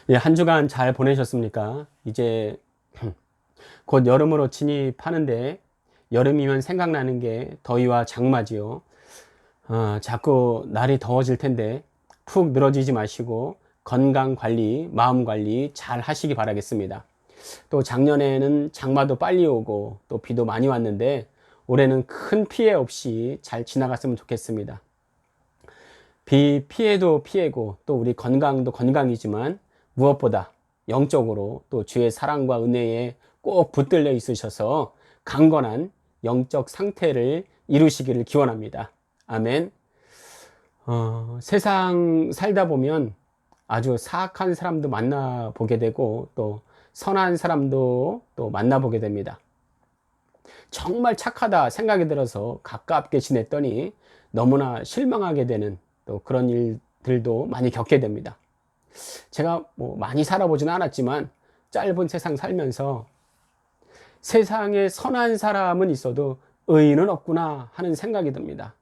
예, 한 주간 잘 보내셨습니까? 이제 곧 여름으로 진입하는데 여름이면 생각나는 게 더위와 장마지요. 자꾸 날이 더워질 텐데 푹 늘어지지 마시고 건강 관리, 마음 관리 잘 하시기 바라겠습니다. 또 작년에는 장마도 빨리 오고 또 비도 많이 왔는데 올해는 큰 피해 없이 잘 지나갔으면 좋겠습니다. 비 피해도 피해고 또 우리 건강도 건강이지만 무엇보다 영적으로 또 주의 사랑과 은혜에 꼭 붙들려 있으셔서 강건한 영적 상태를 이루시기를 기원합니다. 아멘. 세상 살다 보면 아주 사악한 사람도 만나보게 되고 또 선한 사람도 또 만나보게 됩니다. 정말 착하다 생각이 들어서 가깝게 지냈더니 너무나 실망하게 되는 또 그런 일들도 많이 겪게 됩니다. 제가 뭐 많이 살아보지는 않았지만 짧은 세상 살면서 세상에 선한 사람은 있어도 의인은 없구나 하는 생각이 듭니다.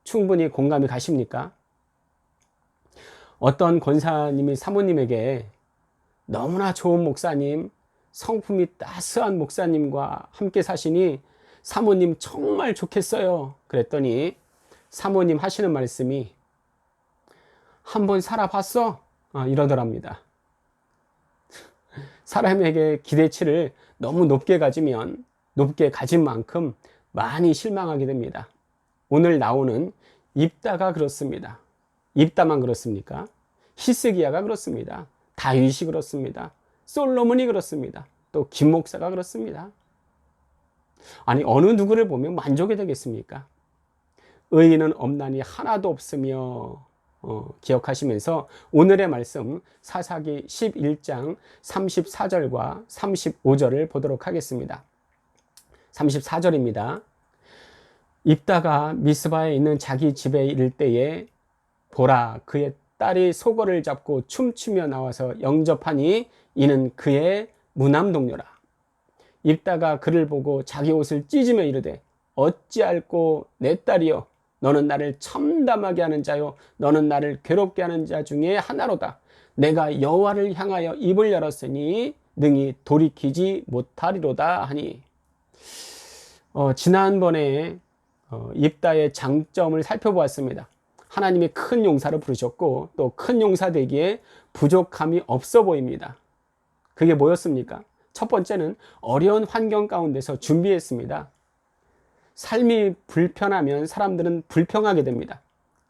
충분히 공감이 가십니까? 어떤 권사님이 사모님에게 너무나 좋은 목사님, 성품이 따스한 목사님과 함께 사시니 사모님 정말 좋겠어요. 그랬더니 사모님 하시는 말씀이 한번 살아봤어? 이러더랍니다. 사람에게 기대치를 너무 높게 가지면 높게 가진 만큼 많이 실망하게 됩니다. 오늘 나오는 입다가 그렇습니다. 입다만 그렇습니까? 히스기야가 그렇습니다. 다윗이 그렇습니다. 솔로몬이 그렇습니다. 또 김목사가 그렇습니다. 아니 어느 누구를 보면 만족이 되겠습니까? 의인은 없나니 하나도 없으며 기억하시면서 오늘의 말씀 사사기 11장 34절과 35절을 보도록 하겠습니다. 34절입니다. 입다가 미스바에 있는 자기 집에 이를 때에 보라 그의 딸이 소거를 잡고 춤추며 나와서 영접하니 이는 그의 무남 동료라. 입다가 그를 보고 자기 옷을 찢으며 이르되 어찌할꼬 내 딸이여 너는 나를 참담하게 하는 자요 너는 나를 괴롭게 하는 자 중에 하나로다. 내가 여호와를 향하여 입을 열었으니 능히 돌이키지 못하리로다 하니 지난번에 입다의 장점을 살펴보았습니다. 하나님이 큰 용사를 부르셨고 또 큰 용사 되기에 부족함이 없어 보입니다. 그게 뭐였습니까? 첫 번째는 어려운 환경 가운데서 준비했습니다. 삶이 불편하면 사람들은 불평하게 됩니다.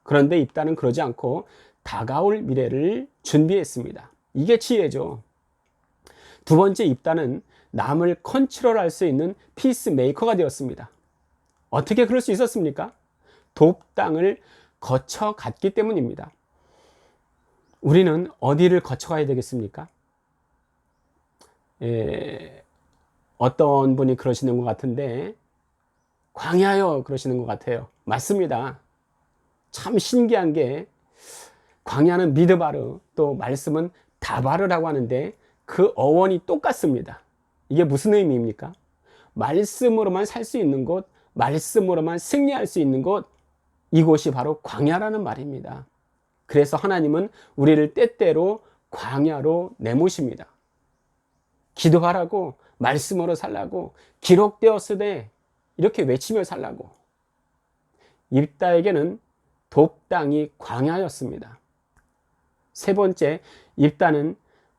그런데 입다는 그러지 않고 다가올 미래를 준비했습니다. 이게 지혜죠. 두 번째 입다는 남을 컨트롤할 수 있는 피스메이커가 되었습니다. 어떻게 그럴 수 있었습니까? 돕당을 거쳐갔기 때문입니다. 우리는 어디를 거쳐가야 되겠습니까? 어떤 분이 그러시는 것 같은데 광야요 그러시는 것 같아요. 맞습니다. 참 신기한 게 광야는 미드바르 또 말씀은 다바르라고 하는데 그 어원이 똑같습니다. 이게 무슨 의미입니까? 말씀으로만 살 수 있는 곳, 말씀으로만 승리할 수 있는 곳, 이곳이 바로 광야라는 말입니다. 그래서 하나님은 우리를 때때로 광야로 내모십니다. 기도하라고, 말씀으로 살라고, 기록되었으되 이렇게 외치며 살라고. 입다에게는 돕당이 광야였습니다. 세 번째, 입다는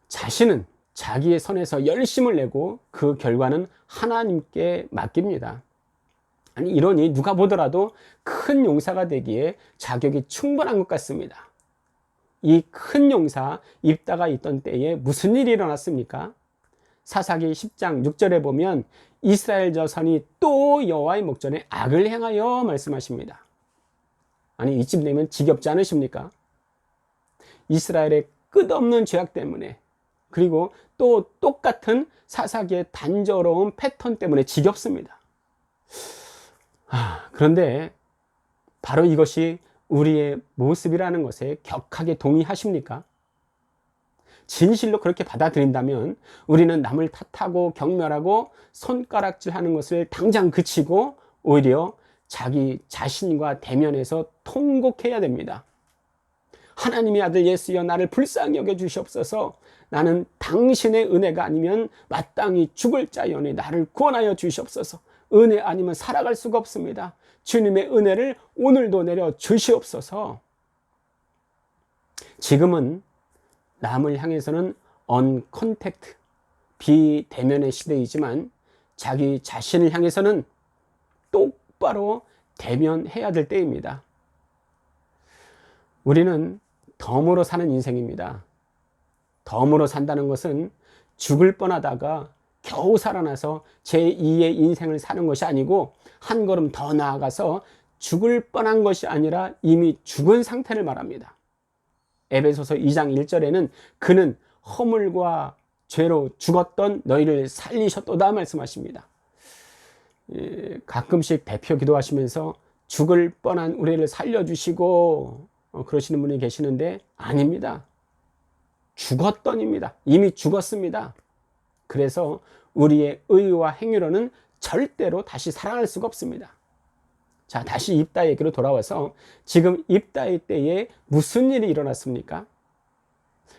자신은 자기의 선에서 열심을 내고 그 결과는 하나님께 맡깁니다. 아니 이러니 누가 보더라도 큰 용사가 되기에 자격이 충분한 것 같습니다. 이 큰 용사 입다가 있던 때에 무슨 일이 일어났습니까? 사사기 10장 6절에 보면 이스라엘 자손이 또 여호와의 목전에 악을 행하여 말씀하십니다. 아니 이쯤 되면 지겹지 않으십니까? 이스라엘의 끝없는 죄악 때문에 그리고 또 똑같은 사사기의 단조로운 패턴 때문에 지겹습니다. 그런데 바로 이것이 우리의 모습이라는 것에 격하게 동의하십니까? 진실로 그렇게 받아들인다면 우리는 남을 탓하고 경멸하고 손가락질하는 것을 당장 그치고 오히려 자기 자신과 대면해서 통곡해야 됩니다. 하나님의 아들 예수여 나를 불쌍히 여겨 주시옵소서. 나는 당신의 은혜가 아니면 마땅히 죽을 자여니 나를 구원하여 주시옵소서. 은혜 아니면 살아갈 수가 없습니다. 주님의 은혜를 오늘도 내려 주시옵소서. 지금은 남을 향해서는 언컨택트, 비대면의 시대이지만 자기 자신을 향해서는 똑바로 대면해야 될 때입니다. 우리는 덤으로 사는 인생입니다. 덤으로 산다는 것은 죽을 뻔하다가 겨우 살아나서 제2의 인생을 사는 것이 아니고 한 걸음 더 나아가서 죽을 뻔한 것이 아니라 이미 죽은 상태를 말합니다. 에베소서 2장 1절에는 그는 허물과 죄로 죽었던 너희를 살리셨도다 말씀하십니다. 가끔씩 대표 기도하시면서 죽을 뻔한 우리를 살려주시고 그러시는 분이 계시는데 아닙니다. 죽었던입니다. 이미 죽었습니다. 그래서 우리의 의와 행위로는 절대로 다시 살아날 수가 없습니다. 자, 다시 입다 얘기로 돌아와서 지금 입다의 때에 무슨 일이 일어났습니까?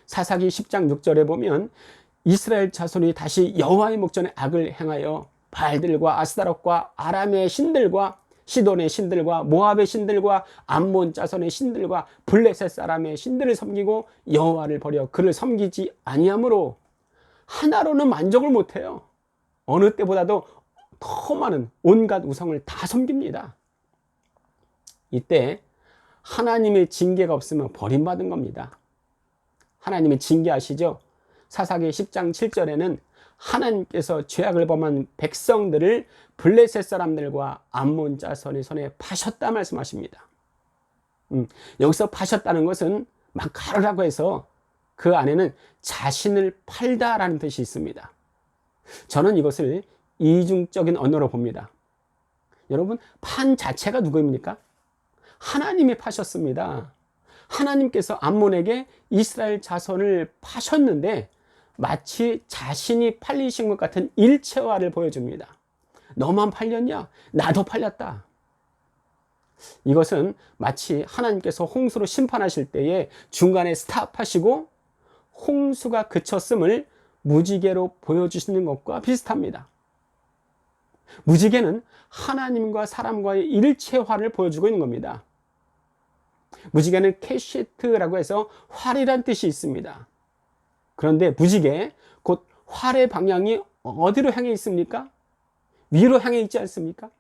사사기 10장 6절에 보면 이스라엘 자손이 다시 여호와의 목전에 악을 행하여 바알들과 아스타롯과 아람의 신들과 시돈의 신들과 모압의 신들과 암몬 자손의 신들과 블레셋 사람의 신들을 섬기고 여호와를 버려 그를 섬기지 아니하므로 하나로는 만족을 못해요. 어느 때보다도 더 많은 온갖 우상을 다 섬깁니다. 이때 하나님의 징계가 없으면 버림받은 겁니다. 하나님의 징계하시죠. 사사기 10장 7절에는 하나님께서 죄악을 범한 백성들을 블레셋 사람들과 암몬 자손의 손에 파셨다 말씀하십니다. 여기서 파셨다는 것은 막 가르라고 해서 그 안에는 자신을 팔다라는 뜻이 있습니다. 저는 이것을 이중적인 언어로 봅니다. 여러분, 판 자체가 누구입니까? 하나님이 파셨습니다. 하나님께서 암몬에게 이스라엘 자손을 파셨는데 마치 자신이 팔리신 것 같은 일체화를 보여줍니다. 너만 팔렸냐? 나도 팔렸다. 이것은 마치 하나님께서 홍수로 심판하실 때에 중간에 스탑하시고 홍수가 그쳤음을 무지개로 보여주시는 것과 비슷합니다. 무지개는 하나님과 사람과의 일체화를 보여주고 있는 겁니다. 무지개는 캐시트라고 해서 활이란 뜻이 있습니다. 그런데 무지개, 곧 활의 방향이 어디로 향해 있습니까? 위로 향해 있지 않습니까?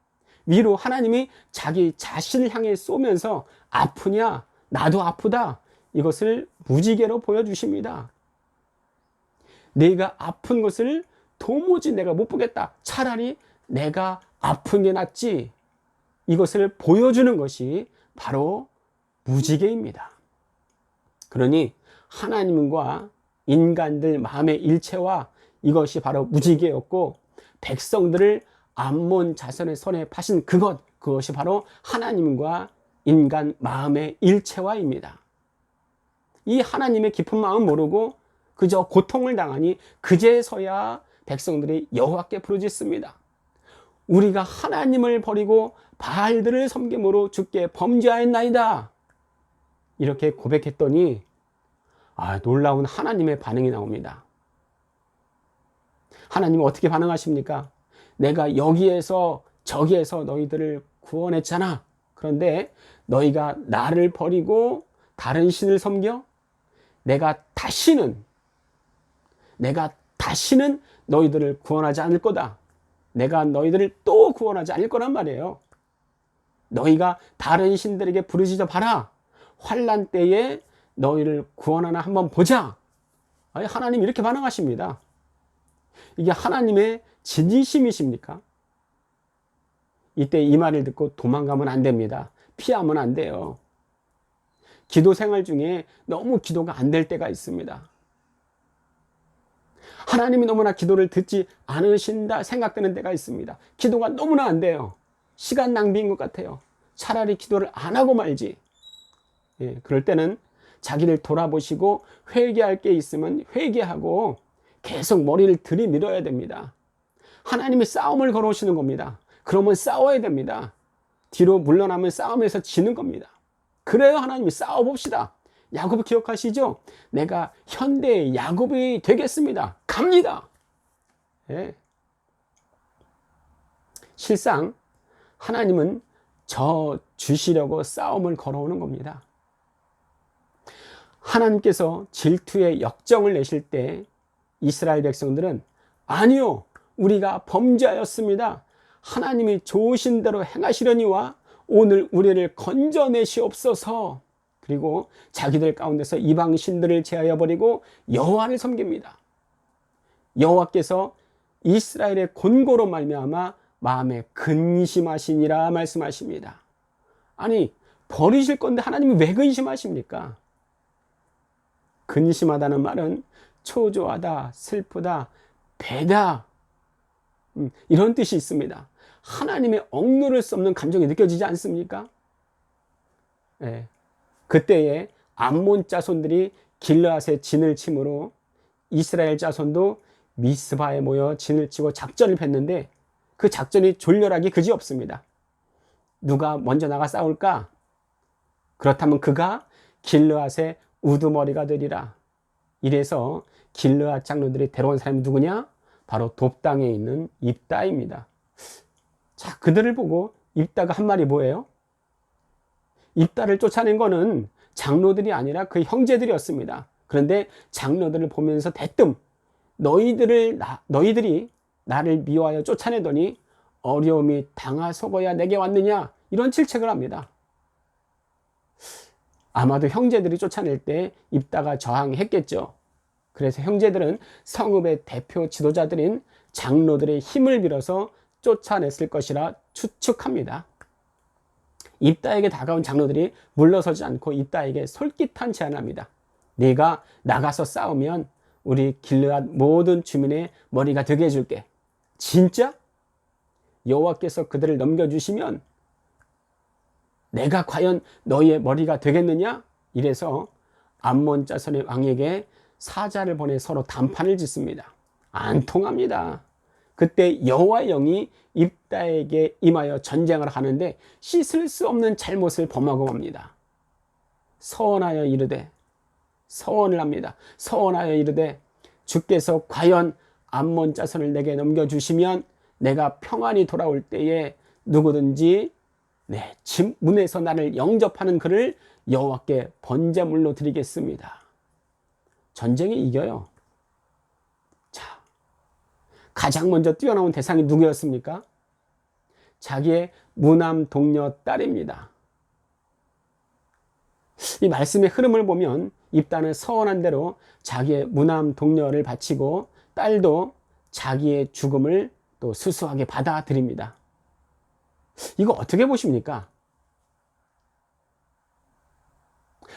위로 하나님이 자기 자신을 향해 쏘면서 아프냐? 나도 아프다. 이것을 무지개로 보여주십니다. 내가 아픈 것을 도무지 내가 못 보겠다. 차라리 내가 아픈 게 낫지. 이것을 보여주는 것이 바로 무지개입니다. 그러니 하나님과 인간들 마음의 일체와 이것이 바로 무지개였고 백성들을 암몬 자손의 손에 파신 그것이 바로 하나님과 인간 마음의 일체화입니다. 이 하나님의 깊은 마음 모르고 그저 고통을 당하니 그제서야 백성들이 여호와께 부르짖습니다. 우리가 하나님을 버리고 바알들을 섬김으로 주께 범죄하였나이다. 이렇게 고백했더니 놀라운 하나님의 반응이 나옵니다. 하나님은 어떻게 반응하십니까? 내가 여기에서 저기에서 너희들을 구원했잖아. 그런데 너희가 나를 버리고 다른 신을 섬겨? 내가 다시는 너희들을 구원하지 않을 거다. 내가 너희들을 또 구원하지 않을 거란 말이에요. 너희가 다른 신들에게 부르짖어 봐라. 환난 때에 너희를 구원하나 한번 보자. 하나님 이렇게 반응하십니다. 이게 하나님의 진심이십니까? 이때 이 말을 듣고 도망가면 안 됩니다. 피하면 안 돼요. 기도 생활 중에 너무 기도가 안 될 때가 있습니다. 하나님이 너무나 기도를 듣지 않으신다 생각되는 때가 있습니다. 기도가 너무나 안 돼요. 시간 낭비인 것 같아요. 차라리 기도를 안 하고 말지. 그럴 때는 자기를 돌아보시고 회개할 게 있으면 회개하고 계속 머리를 들이밀어야 됩니다. 하나님이 싸움을 걸어오시는 겁니다. 그러면 싸워야 됩니다. 뒤로 물러나면 싸움에서 지는 겁니다. 그래요. 하나님이 싸워봅시다. 야곱 기억하시죠? 내가 현대의 야곱이 되겠습니다. 갑니다. 예. 실상 하나님은 저 주시려고 싸움을 걸어오는 겁니다. 하나님께서 질투의 역정을 내실 때 이스라엘 백성들은 아니요, 우리가 범죄하였습니다. 하나님이 좋으신 대로 행하시려니와 오늘 우리를 건져내시옵소서. 그리고 자기들 가운데서 이방 신들을 제하여 버리고 여호와를 섬깁니다. 여호와께서 이스라엘의 곤고로 말미암아 마음에 근심하시니라 말씀하십니다. 아니, 버리실 건데 하나님이 왜 근심하십니까? 근심하다는 말은 초조하다, 슬프다, 배다, 이런 뜻이 있습니다. 하나님의 억누를 수 없는 감정이 느껴지지 않습니까? 예. 그때에 암몬 자손들이 길르앗에 진을 치므로 이스라엘 자손도 미스바에 모여 진을 치고 작전을 폈는데 그 작전이 졸렬하기 그지없습니다. 누가 먼저 나가 싸울까? 그렇다면 그가 길르앗의 우두머리가 되리라. 이래서 길르앗 장로들이 데려온 사람이 누구냐? 바로 돕당에 있는 입다입니다. 자, 그들을 보고 입다가 한 말이 뭐예요? 입다를 쫓아낸 거는 장로들이 아니라 그 형제들이었습니다. 그런데 장로들을 보면서 대뜸 너희들이 나를 미워하여 쫓아내더니 어려움이 당하소거야 내게 왔느냐, 이런 질책을 합니다. 아마도 형제들이 쫓아낼 때 입다가 저항했겠죠. 그래서 형제들은 성읍의 대표 지도자들인 장로들의 힘을 빌어서 쫓아냈을 것이라 추측합니다. 입다에게 다가온 장로들이 물러서지 않고 입다에게 솔깃한 제안을 합니다. 네가 나가서 싸우면 우리 길르앗 모든 주민의 머리가 되게 해줄게. 진짜? 여호와께서 그들을 넘겨주시면 내가 과연 너희의 머리가 되겠느냐? 이래서 암몬 자손의 왕에게 사자를 보내 서로談판을 짓습니다. 안 통합니다. 그때 여호와의 영이 입다에게 임하여 전쟁을 하는데 씻을 수 없는 잘못을 범하고 맙니다. 서원하여 이르되, 서원을 합니다. 서원하여 이르되 주께서 과연 암몬 자손을 내게 넘겨주시면 내가 평안히 돌아올 때에 누구든지 내 집 문에서 나를 영접하는 그를 여호와께 번제물로 드리겠습니다. 전쟁에 이겨요. 자, 가장 먼저 뛰어나온 대상이 누구였습니까? 자기의 무남 동료 딸입니다. 이 말씀의 흐름을 보면 입다는 서원한 대로 자기의 무남 동료를 바치고 딸도 자기의 죽음을 또 수수하게 받아들입니다. 이거 어떻게 보십니까?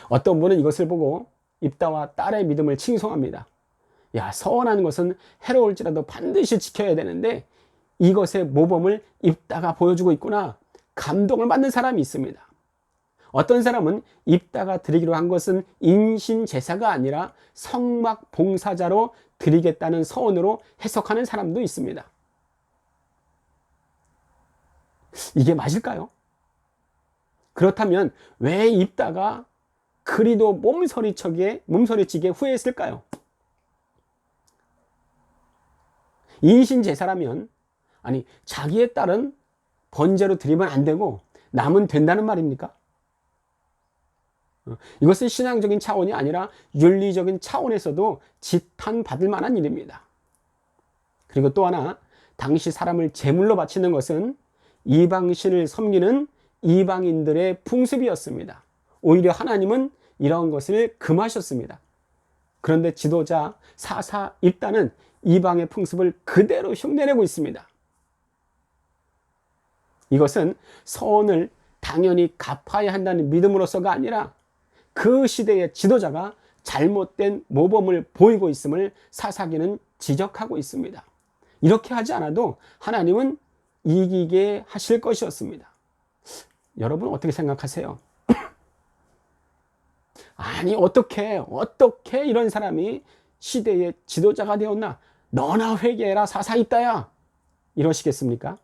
어떤 분은 이것을 보고 입다와 딸의 믿음을 칭송합니다. 야, 서원하는 것은 해로울지라도 반드시 지켜야 되는데 이것의 모범을 입다가 보여주고 있구나. 감동을 받는 사람이 있습니다. 어떤 사람은 입다가 드리기로 한 것은 인신제사가 아니라 성막 봉사자로 드리겠다는 서원으로 해석하는 사람도 있습니다. 이게 맞을까요? 그렇다면 왜 입다가 그리도 몸서리치게 후회했을까요? 인신제사라면, 아니, 자기의 딸은 번제로 드리면 안 되고 남은 된다는 말입니까? 이것은 신앙적인 차원이 아니라 윤리적인 차원에서도 지탄받을 만한 일입니다. 그리고 또 하나, 당시 사람을 제물로 바치는 것은 이방신을 섬기는 이방인들의 풍습이었습니다. 오히려 하나님은 이런 것을 금하셨습니다. 그런데 지도자 사사 입다는 이방의 풍습을 그대로 흉내내고 있습니다. 이것은 서원을 당연히 갚아야 한다는 믿음으로서가 아니라 그 시대의 지도자가 잘못된 모범을 보이고 있음을 사사기는 지적하고 있습니다. 이렇게 하지 않아도 하나님은 이기게 하실 것이었습니다. 여러분 어떻게 생각하세요? 아니, 어떻게 이런 사람이 시대의 지도자가 되었나? 너나 회개해라, 사사 입다야, 이러시겠습니까?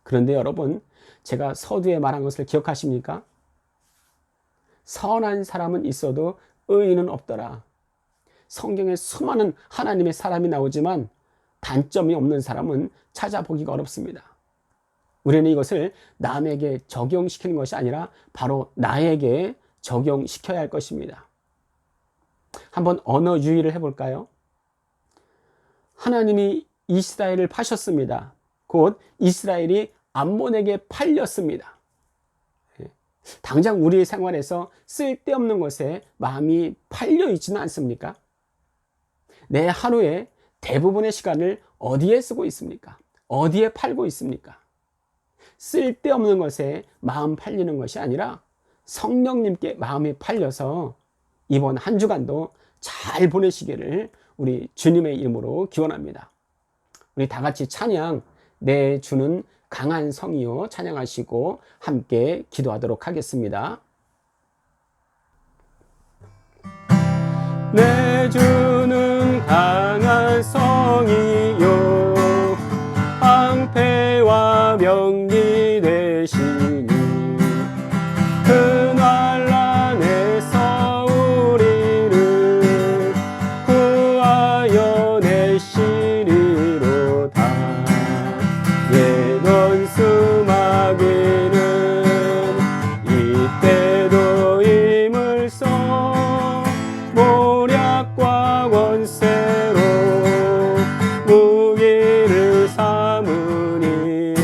그런데 여러분, 제가 서두에 말한 것을 기억하십니까? 선한 사람은 있어도 의인은 없더라. 성경에 수많은 하나님의 사람이 나오지만 단점이 없는 사람은 찾아보기가 어렵습니다. 우리는 이것을 남에게 적용시키는 것이 아니라 바로 나에게 적용시켜야 할 것입니다. 한번 언어 유희를 해볼까요? 하나님이 이스라엘을 파셨습니다. 곧 이스라엘이 암몬에게 팔렸습니다. 당장 우리의 생활에서 쓸데없는 것에 마음이 팔려 있지는 않습니까? 내 하루에 대부분의 시간을 어디에 쓰고 있습니까? 어디에 팔고 있습니까? 쓸데없는 것에 마음 팔리는 것이 아니라 성령님께 마음이 팔려서 이번 한 주간도 잘 보내시기를 우리 주님의 이름으로 기원합니다. 우리 다 같이 찬양, 내 주는 강한 성이요 찬양하시고 함께 기도하도록 하겠습니다. 내 주는 강한 성이요 방패와 병기 되시니 그 난란에서 우리를 구하여 내시리로다. 옛 원수 마귀는 이때도 힘을 써 모략과 권세로 무기를 삼으니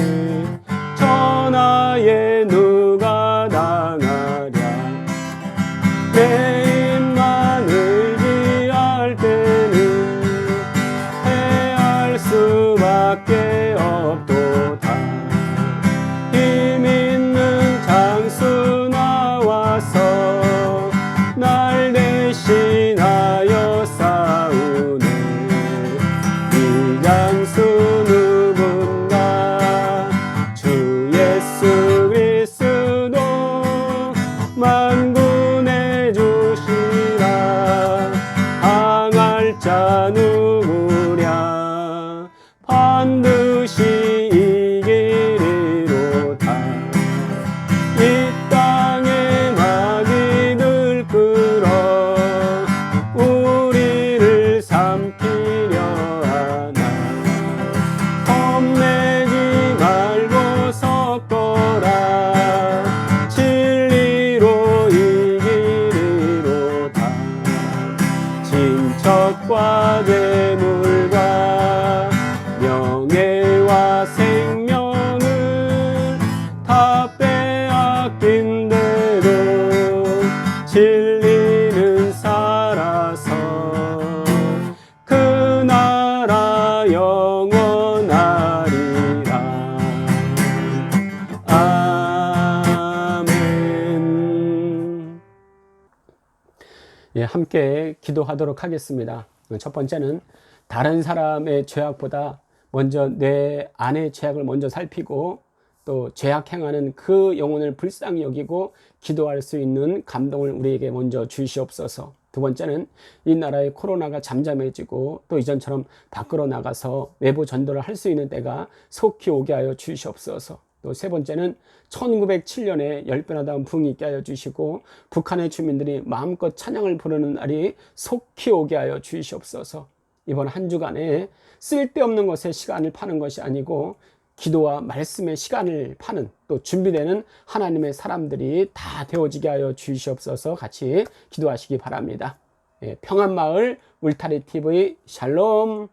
천하에 누가 당하랴. 내 입만 의지할 때는 패할 수밖에 없도다. 힘 있는 장수 나와서 날 대신하여 싸우네. 이 장수 누군가 주 예수 그리스도 만군의 주시라. 당할 자 누구랴 반드시 이기리로다. 이 땅의 마귀들 끌어 우리를 삼키려 하나. 겁내지 말고 섰거라. 진리로 이기리로다. 친척과 재물과 명예와 생명을 다 빼앗긴데도 진리는 살아서 그 나라 영원하리라. 아멘. 예, 함께 기도하도록 하겠습니다. 첫 번째는 다른 사람의 죄악보다 먼저 내 안의 죄악을 먼저 살피고 또 죄악 행하는 그 영혼을 불쌍히 여기고 기도할 수 있는 감동을 우리에게 먼저 주시옵소서. 두 번째는 이 나라의 코로나가 잠잠해지고 또 이전처럼 밖으로 나가서 외부 전도를 할 수 있는 때가 속히 오게 하여 주시옵소서. 또 세 번째는 1907년에 열변하다운 붕이 있게 하여 주시고 북한의 주민들이 마음껏 찬양을 부르는 날이 속히 오게 하여 주시옵소서. 이번 한 주간에 쓸데없는 것에 시간을 파는 것이 아니고 기도와 말씀의 시간을 파는 또 준비되는 하나님의 사람들이 다 되어지게 하여 주시옵소서. 같이 기도하시기 바랍니다. 평안마을 울타리TV 샬롬.